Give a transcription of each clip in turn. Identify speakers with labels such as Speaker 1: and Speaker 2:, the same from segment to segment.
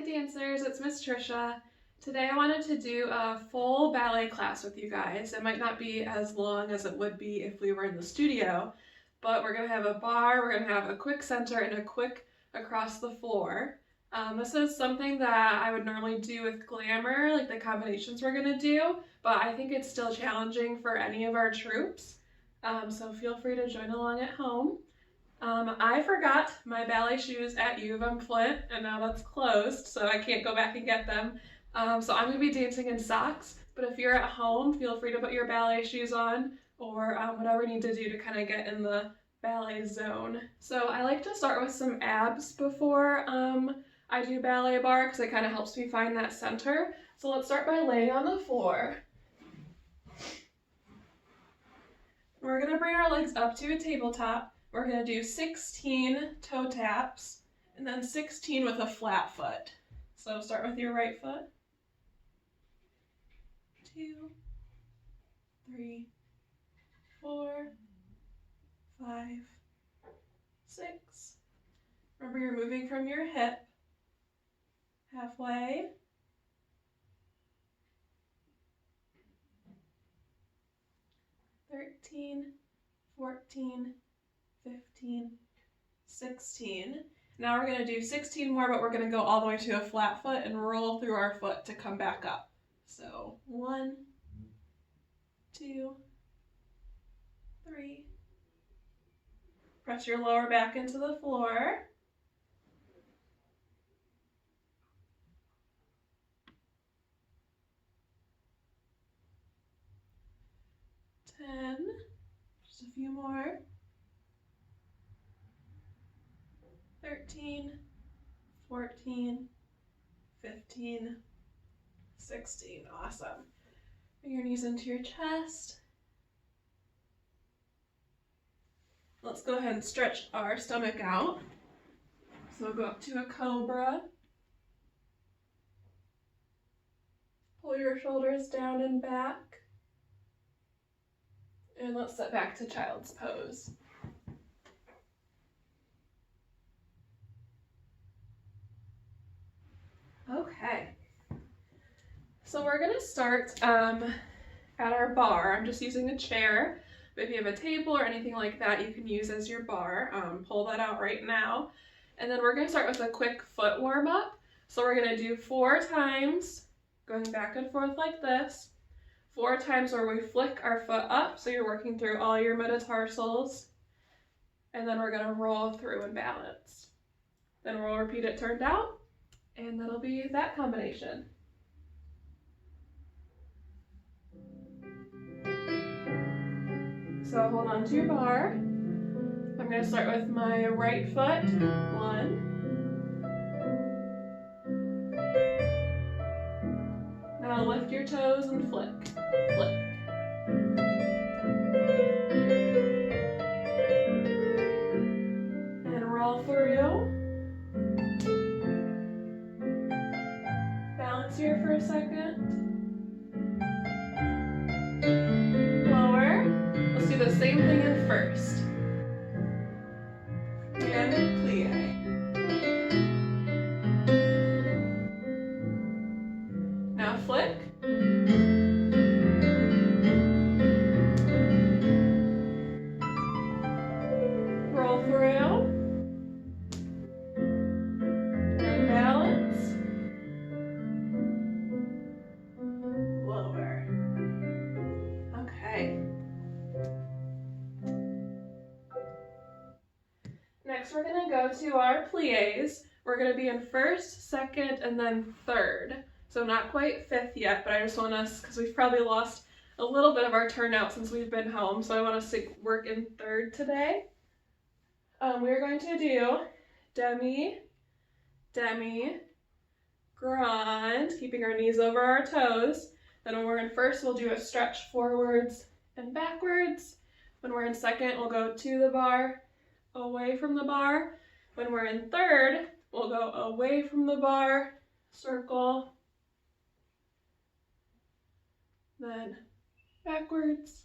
Speaker 1: Hi dancers, it's Miss Tricia. Today I wanted to do a full ballet class with you guys. It might not be as long as it would be if we were in the studio, but we're going to have a bar, we're going to have a quick center, and a quick across the floor. This is something that I would normally do with glamour, like the combinations we're going to do, but I think it's still challenging for any of our troupes. So feel free to join along at home. I forgot my ballet shoes at U of M Flint, and now that's closed, so I can't go back and get them. So I'm going to be dancing in socks, but if you're at home, feel free to put your ballet shoes on, or whatever you need to do to kind of get in the ballet zone. So I like to start with some abs before I do ballet bar, because it kind of helps me find that center. So let's start by laying on the floor. We're going to bring our legs up to a tabletop. We're going to do 16 toe taps and then 16 with a flat foot. So start with your right foot. 2, 3, 4, 5, 6. Remember, you're moving from your hip halfway. 13, 14, 15, 16. Now we're going to do 16 more, but we're going to go all the way to a flat foot and roll through our foot to come back up. So 1, 2, 3. Press your lower back into the floor. 10. Just a few more. 13, 14, 15, 16. Awesome. Bring your knees into your chest. Let's go ahead and stretch our stomach out. So we'll go up to a cobra. Pull your shoulders down and back. And let's set back to child's pose. Okay, so we're going to start at our bar. I'm just using a chair, but if you have a table or anything like that, you can use as your bar. Pull that out right now. And then we're going to start with a quick foot warm-up. So we're going to do 4 times, going back and forth like this. 4 times where we flick our foot up, so you're working through all your metatarsals. And then we're going to roll through and balance. Then we'll repeat it turned out. And that'll be that combination. So hold on to your bar. I'm going to start with my right foot. 1. Now lift your toes and flick. Flick. And roll through. Balance here for a second. Lower. Let's do the same thing in first. And plie. Now flick. Roll through. And balance. Lower. Okay. Next we're going to go to our plies. We're going to be in first, second, and then third. So not quite fifth yet, but I just want us, because we've probably lost a little bit of our turnout since we've been home, so I want us to work in third today. We're going to do demi, demi, grand, keeping our knees over our toes. Then when we're in first, we'll do a stretch forwards and backwards. When we're in second, we'll go to the bar, away from the bar. When we're in third, we'll go away from the bar, circle, then backwards,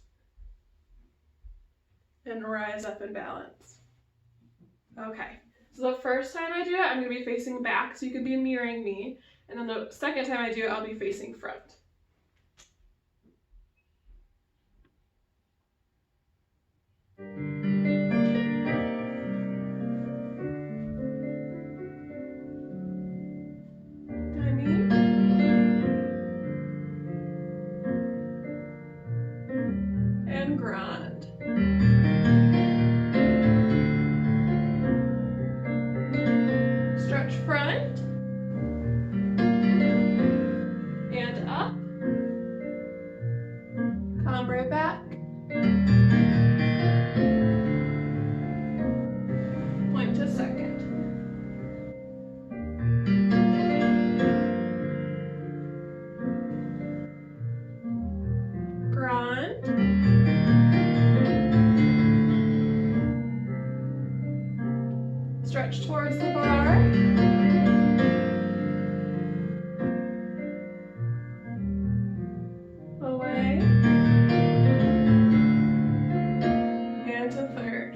Speaker 1: and rise up and balance. Okay, So the first time I do it, I'm going to be facing back, so you could be mirroring me. And then the second time I do it, I'll be facing front. And grand. Stretch front. And up. Cambre back. Point to second. Grand. Stretch towards the bar. Away. And to third.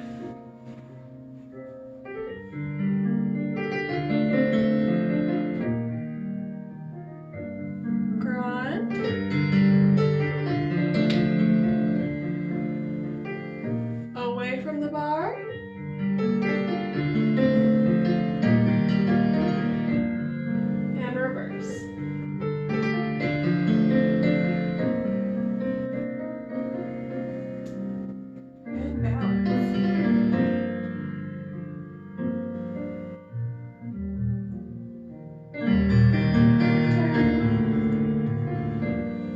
Speaker 1: Grand. Away from the bar. And reverse. And balance.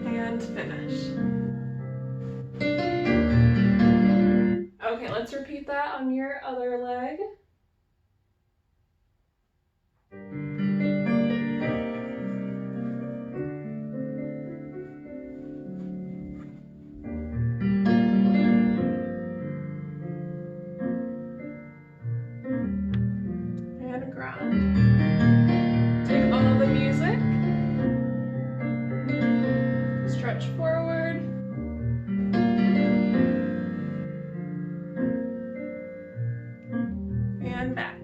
Speaker 1: And finish. Okay, let's repeat that on your other leg. And ground. Take all the music. Stretch forward. And back.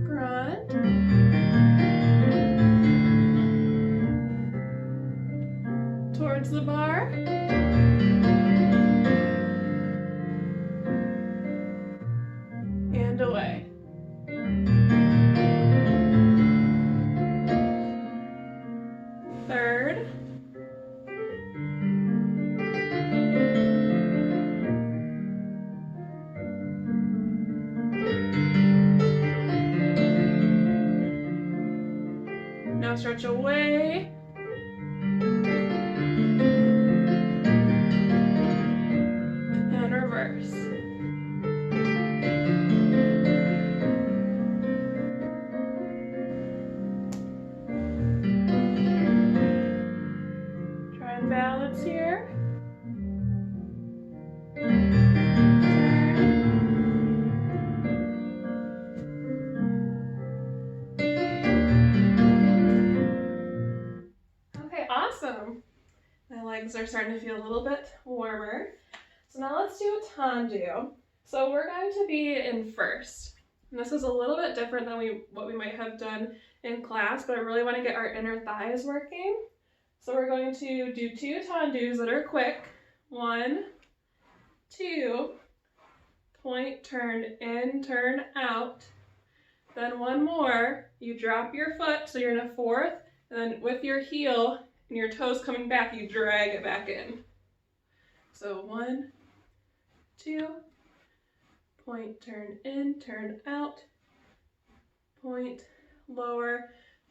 Speaker 1: Grand. Towards the bar. And away. Third. Now stretch away. And reverse. Try and balance here. Okay, awesome. My legs are starting to feel a little bit warmer. So now let's do a tendu. So we're going to be in first. And this is a little bit different than what we might have done in class, but I really want to get our inner thighs working. So we're going to do 2 tendus that are quick. 1, 2, point, turn in, turn out. Then one more, you drop your foot, so you're in a fourth, and then with your heel and your toes coming back, you drag it back in. So 1, 2, point, turn in, turn out, point, lower,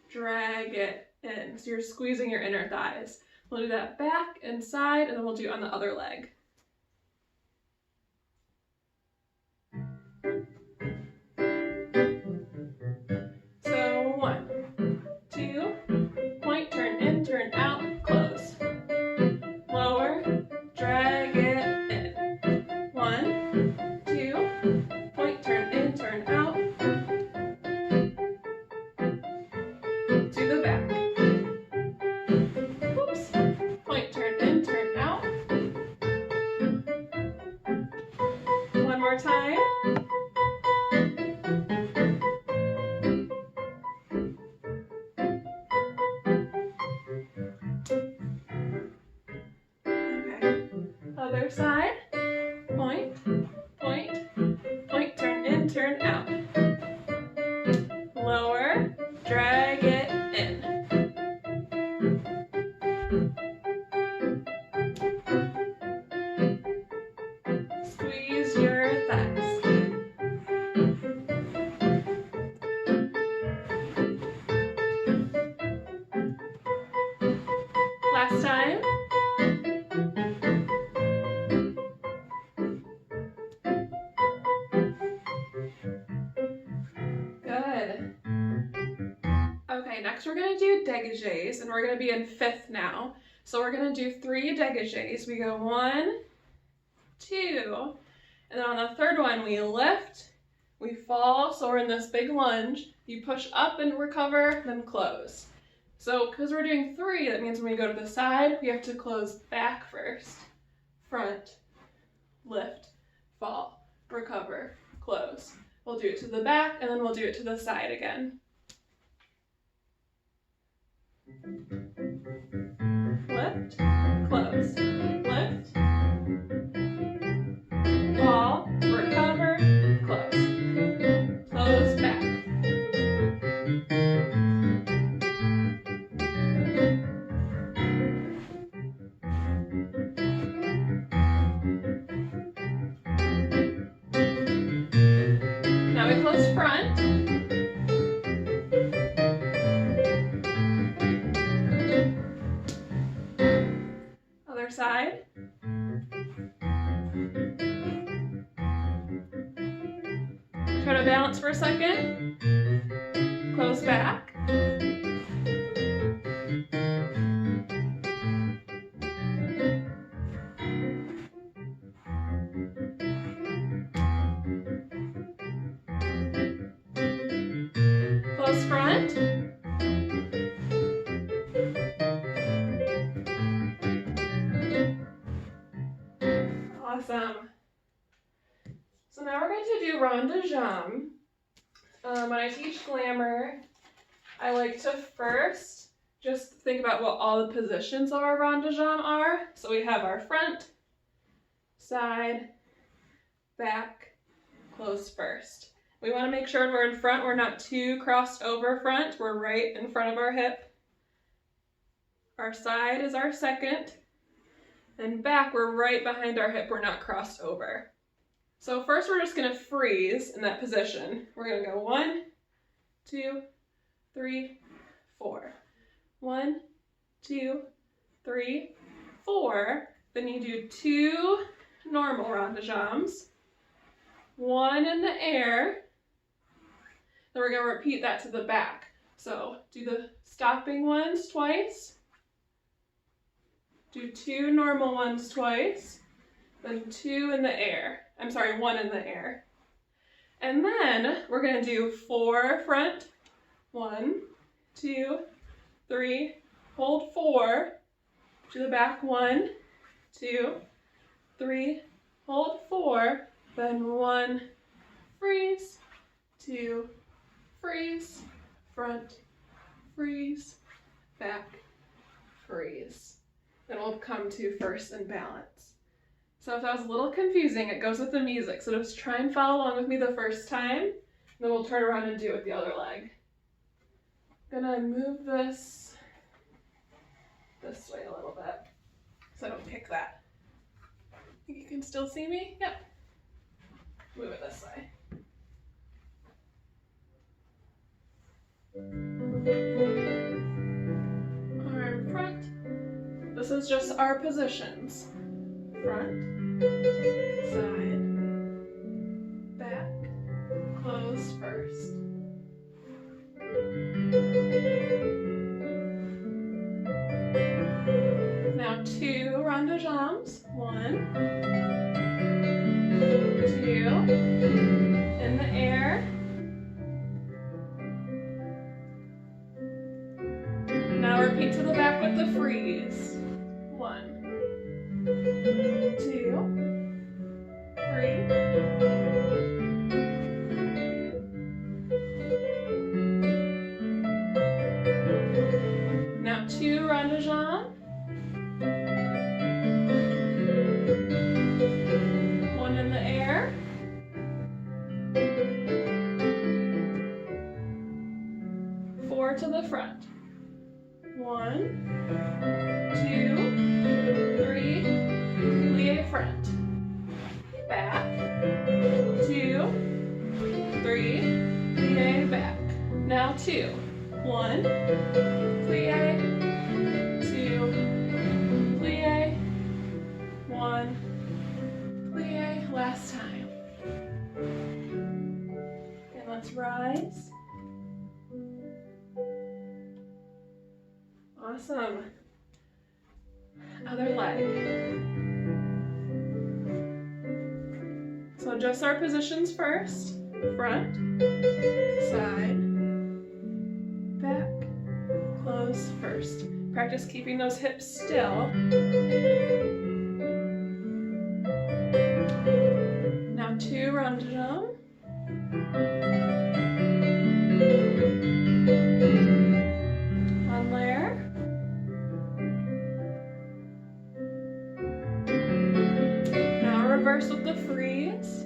Speaker 1: drag it in. So you're squeezing your inner thighs. We'll do that back and side, and then we'll do it on the other leg. So 1, 2, point, turn in, turn out, close. Lower, drag it in. 1, 2, point, turn in, turn out. Other side. Point, point, point, turn in, turn out. Lower, drag it in. Squeeze your thighs. Last time. Good. Okay, next we're gonna do dégagés, and we're gonna be in fifth now. So we're gonna do 3 dégagés. We go 1, 2, and then on the third one we lift, we fall, so we're in this big lunge. You push up and recover, then close. So because we're doing 3, that means when we go to the side, we have to close back first. Front, lift, fall, recover, close. We'll do it to the back, and then we'll do it to the side again. Lift, close, lift, fall, recover, close, close back. Now we close front. Other side. Try to balance for a second. Close back. Close front. Awesome. So now we're going to do Rhonda YUM. When I teach glamour, I like to first just think about what all the positions of our Rhonda YUM are. So we have our front, side, back, close first. We want to make sure when we're in front, we're not too crossed over front. We're right in front of our hip. Our side is our second. And back, we're right behind our hip. We're not crossed over. So first, we're just going to freeze in that position. We're going to go 1, 2, 3, 4. 1, 2, 3, 4. Then you do 2 normal Rhonda YUMs. 1 in the air. Then we're going to repeat that to the back. So do the stopping ones twice. Do 2 normal ones twice. Then 2 in the air. I'm sorry, 1 in the air. And then we're going to do 4 front. 1, 2, 3. Hold 4. To the back. 1, 2, 3. Hold 4. Then 1. Freeze. 2. Freeze. Front. Freeze. Back. Freeze. Then we'll come to first and balance. So if that was a little confusing, it goes with the music. So just try and follow along with me the first time, and then we'll turn around and do it with the other leg. I'm gonna move this way a little bit, so I don't kick that. Think you can still see me? Yep. Move it this way. Arm front. This is just our positions. Front, side, back, close first. Now 2 Rhonda YUMs. 1, 2, in the air. Now repeat to the back with the freeze. 1, 2, 3. Now 2 Rhonda YUM. 2, 3, plie front, back, 2, 3, plie back. Now 2, 1, plie, 2, plie, 1, plie, last time. And let's rise. Awesome. Other leg. So adjust our positions first. Front, side, back, close first. Practice keeping those hips still. Now 2 Rhonda YUM. On layer. Now reverse with the freeze.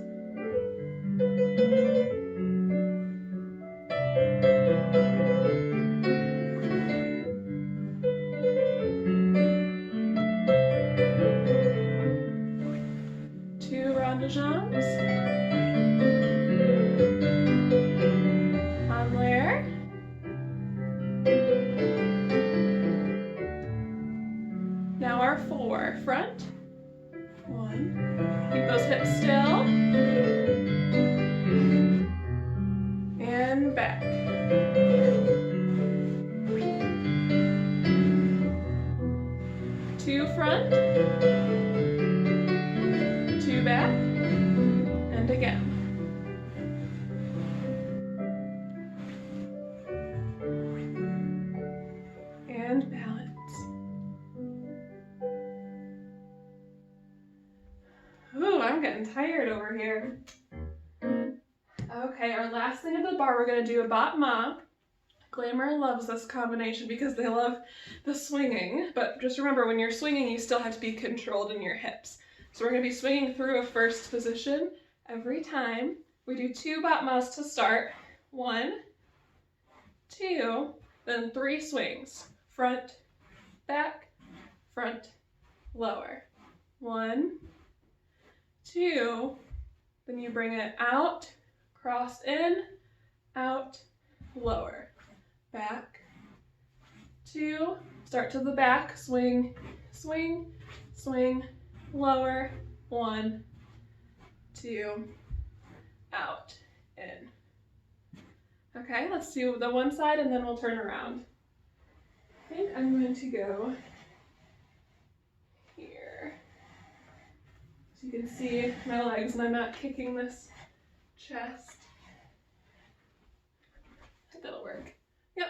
Speaker 1: Rhonda YUMs. On layer. Now our 4. Front. 1. Keep those hips still. And back. Two front. 2 back. And again. And balance. Ooh, I'm getting tired over here. Okay, our last thing at the bar, we're going to do a bat ma. Glamour loves this combination because they love the swinging, but just remember when you're swinging, you still have to be controlled in your hips. So we're going to be swinging through a first position every time. We do 2 bat mas to start. 1, 2, then 3 swings. Front, back, front, lower. 1, 2, then you bring it out, cross in, out, lower. Back, 2, start to the back, swing, swing, swing, lower, 1, 2, out, in. Okay, let's do the one side and then we'll turn around. I think I'm going to go here. So you can see my legs and I'm not kicking this chest. I think that'll work. Yep.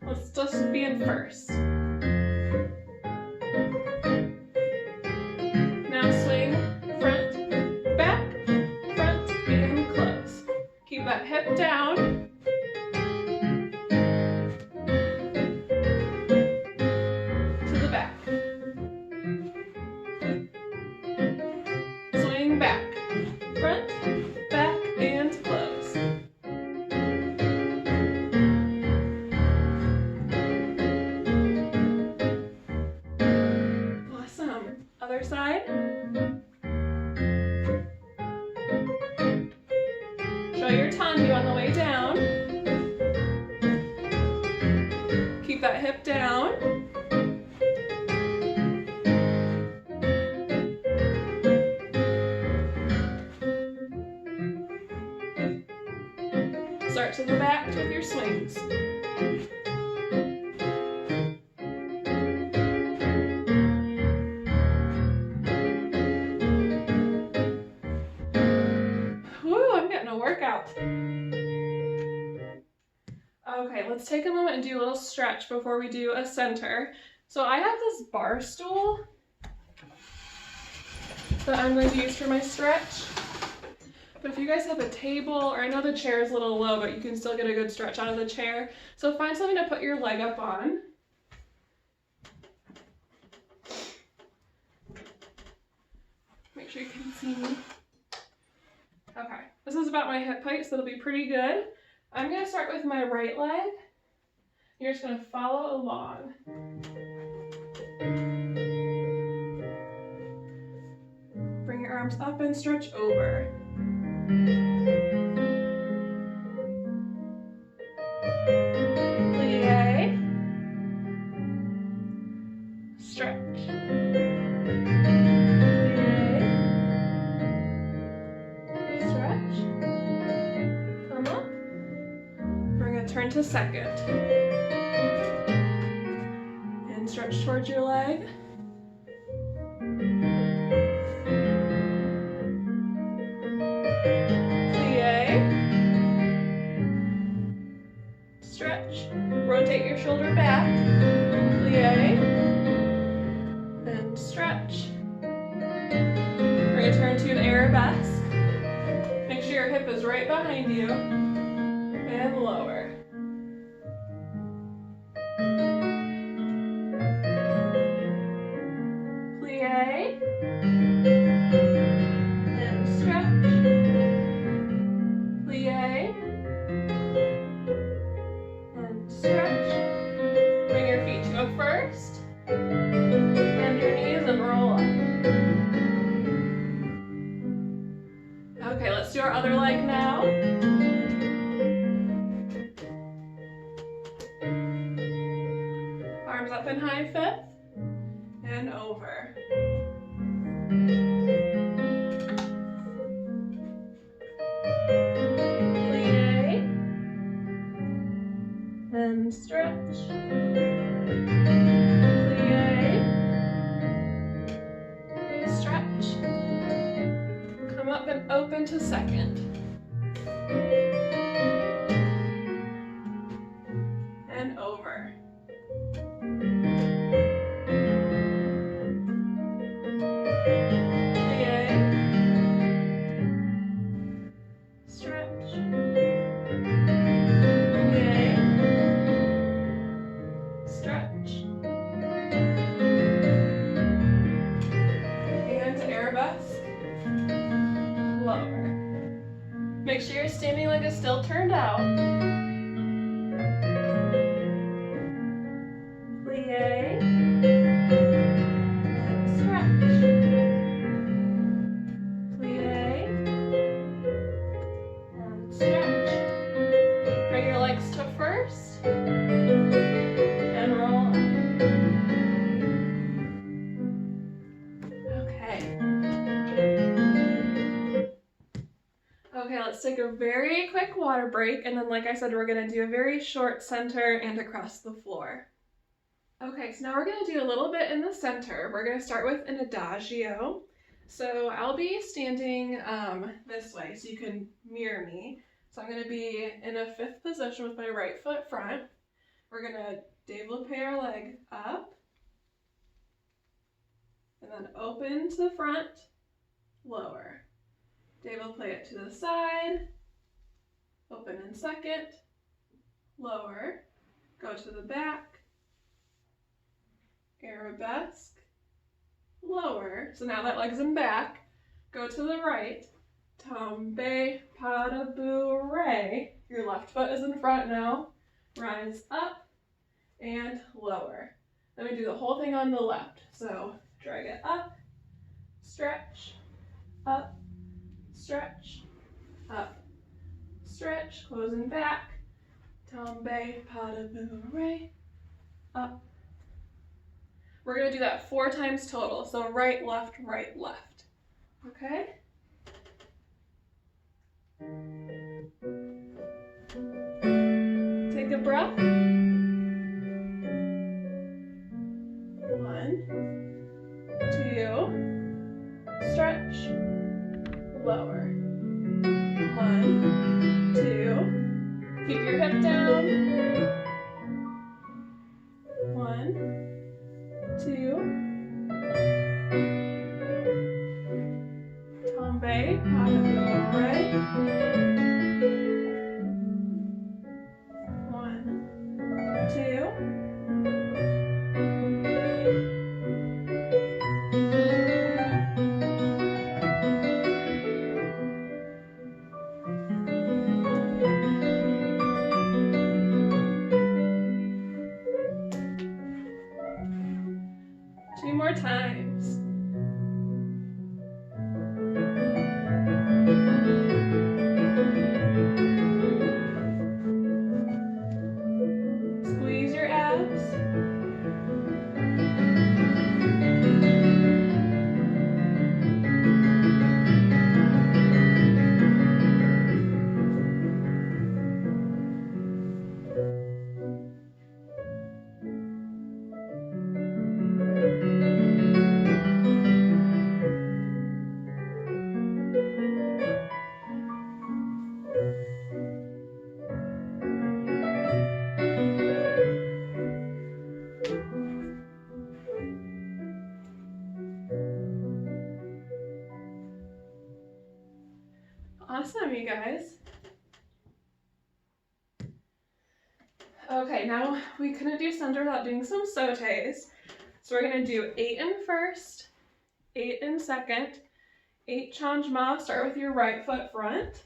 Speaker 1: Let's just be in first. Now swing, front, back, front, and close. Keep that hip down. To the back. Swing back, front, back, and close. Awesome. Other side. Show your tandu on the way down. Keep that hip down. Start to the back with your swings. Woo, I'm getting a workout. Okay, let's take a moment and do a little stretch before we do a center. So I have this bar stool that I'm going to use for my stretch. But if you guys have a table, or I know the chair is a little low, but you can still get a good stretch out of the chair. So find something to put your leg up on. Make sure you can see me. Okay, this is about my hip height, so it'll be pretty good. I'm going to start with my right leg. You're just going to follow along. Bring your arms up and stretch over. Plie. Stretch. Plie. Stretch. Come up. We're going to turn to second. And stretch towards your leg. Stretch. Rotate your shoulder back. Plie. And stretch. We're going to turn to an arabesque. Make sure your hip is right behind you. And lower. Plie. And stretch. Plie. Stretch. Bring your feet to a first. Bend your knees and roll up. Okay, let's do our other leg now. Arms up in high fifth. And over. Plie. And stretch. Plie. Stretch. Come up and open to second. And over. Plie. Stretch. Plie. Stretch. And arabesque. Lower. Make sure your standing leg is still turned out. Plie. And stretch. Plie. And stretch. Bring your legs to first. And roll up. Okay. Okay, let's take a very quick water break, and then like I said, we're gonna do a very short center and across the floor. Okay, so now we're gonna do a little bit in the center. We're gonna start with an adagio. So I'll be standing this way so you can mirror me. So I'm gonna be in a fifth position with my right foot front. We're gonna développé our leg up, and then open to the front, lower. Développé it to the side, open in second, lower, go to the back, arabesque, lower. So now that leg's in back, go to the right, tombe, pas de bourrée. Your left foot is in front now, rise up and lower. Then we do the whole thing on the left. So drag it up, stretch, up, stretch, up, stretch, closing back, tombe, pas de bourrée, up. We're going to do that 4 times total, so right, left, okay? Take a breath. 1, 2, stretch, lower. 1, 2, keep your hip down. 1, 2, tombe, pas de bourrée. 1, 2. more times. Squeeze your abs. Awesome, you guys. Okay, now we couldn't do center without doing some sautés. So we're gonna do 8 in first, 8 in second, 8 changements, start with your right foot front,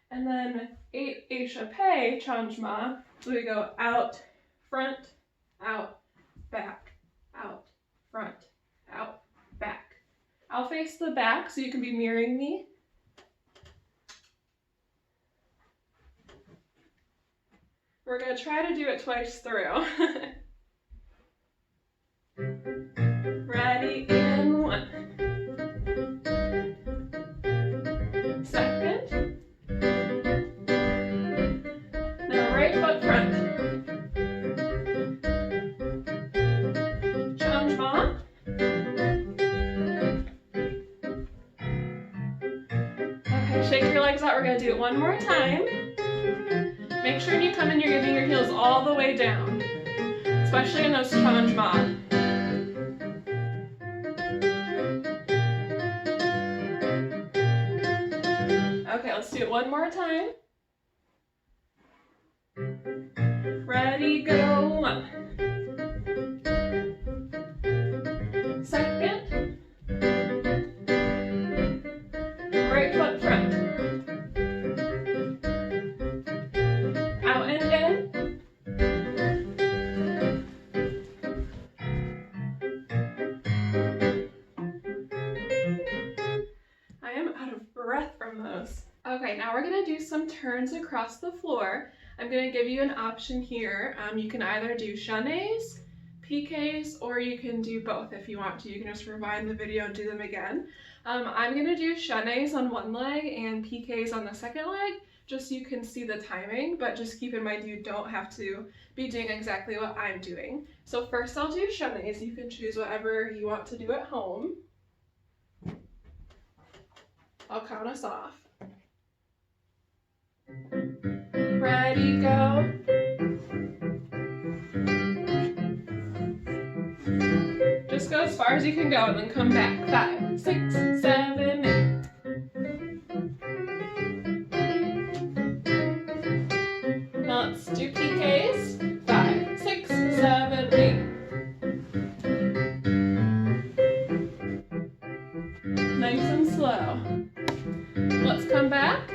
Speaker 1: and then 8 échappé changement. So we go out, front, out, back, out, front, out, back. I'll face the back so you can be mirroring me. We're gonna try to do it twice through. Ready, in 1. Second. Now right foot front. Changement. Okay, shake your legs out. We're gonna do it one more time. Make sure when you come in, you're getting your heels all the way down, especially in those changements. Okay, let's do it one more time. Ready, go, 1. Second. Right foot front. Out and in. I am out of breath from those. Okay, now we're gonna do some turns across the floor. I'm gonna give you an option here. You can either do chaînés, piqués, or you can do both if you want to. You can just rewind the video and do them again. I'm gonna do chaînés on one leg and piqués on the second leg, just so you can see the timing, but just keep in mind you don't have to be doing exactly what I'm doing. So first I'll do chaînés. You can choose whatever you want to do at home. I'll count us off. Ready, go. Just go as far as you can go and then come back. 5, 6, 7, 8. Now let's do piqués. 5, 6, 7, 8. Nice and slow. Let's come back.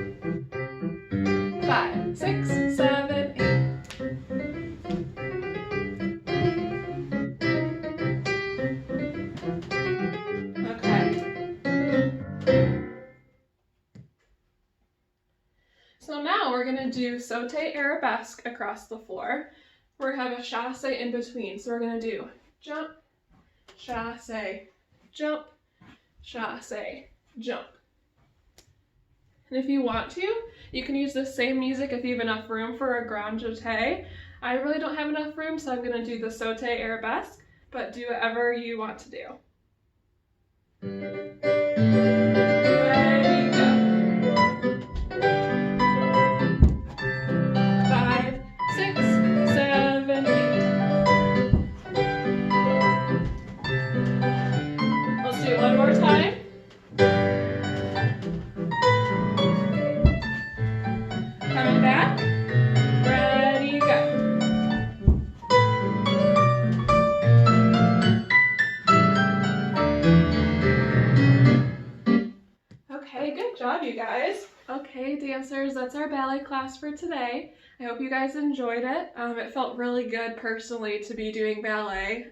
Speaker 1: 5, 6, 7, 8. Okay. So now we're going to do sauté arabesque across the floor. We're going to have a chasse in between. So we're going to do jump, chasse, jump, chasse, jump. And if you want to, you can use the same music if you have enough room for a grand jeté. I really don't have enough room, so I'm going to do the sauté arabesque, but do whatever you want to do. Ready, go. 5, 6, 7, 8. Let's do it one more time. Coming back. Ready, go. Okay, good job, you guys. Okay, dancers, that's our ballet class for today. I hope you guys enjoyed it. It felt really good personally to be doing ballet.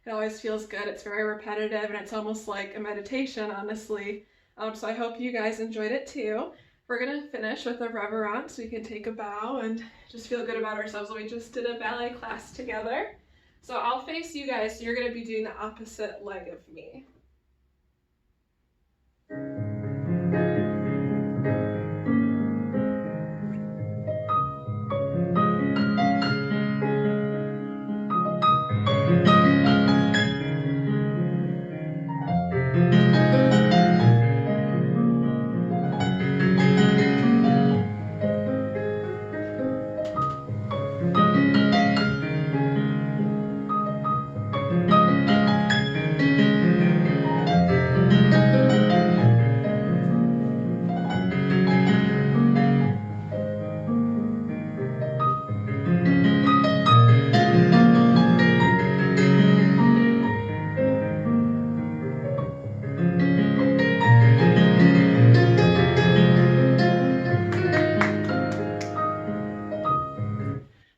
Speaker 1: It always feels good. It's very repetitive and it's almost like a meditation, honestly. So I hope you guys enjoyed it too. We're gonna finish with a reverence so we can take a bow and just feel good about ourselves. We just did a ballet class together. So I'll face you guys, so you're gonna be doing the opposite leg of me.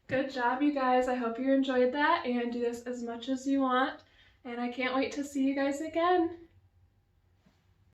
Speaker 1: Good job, you guys. I hope you enjoyed that and do this as much as you want. And I can't wait to see you guys again.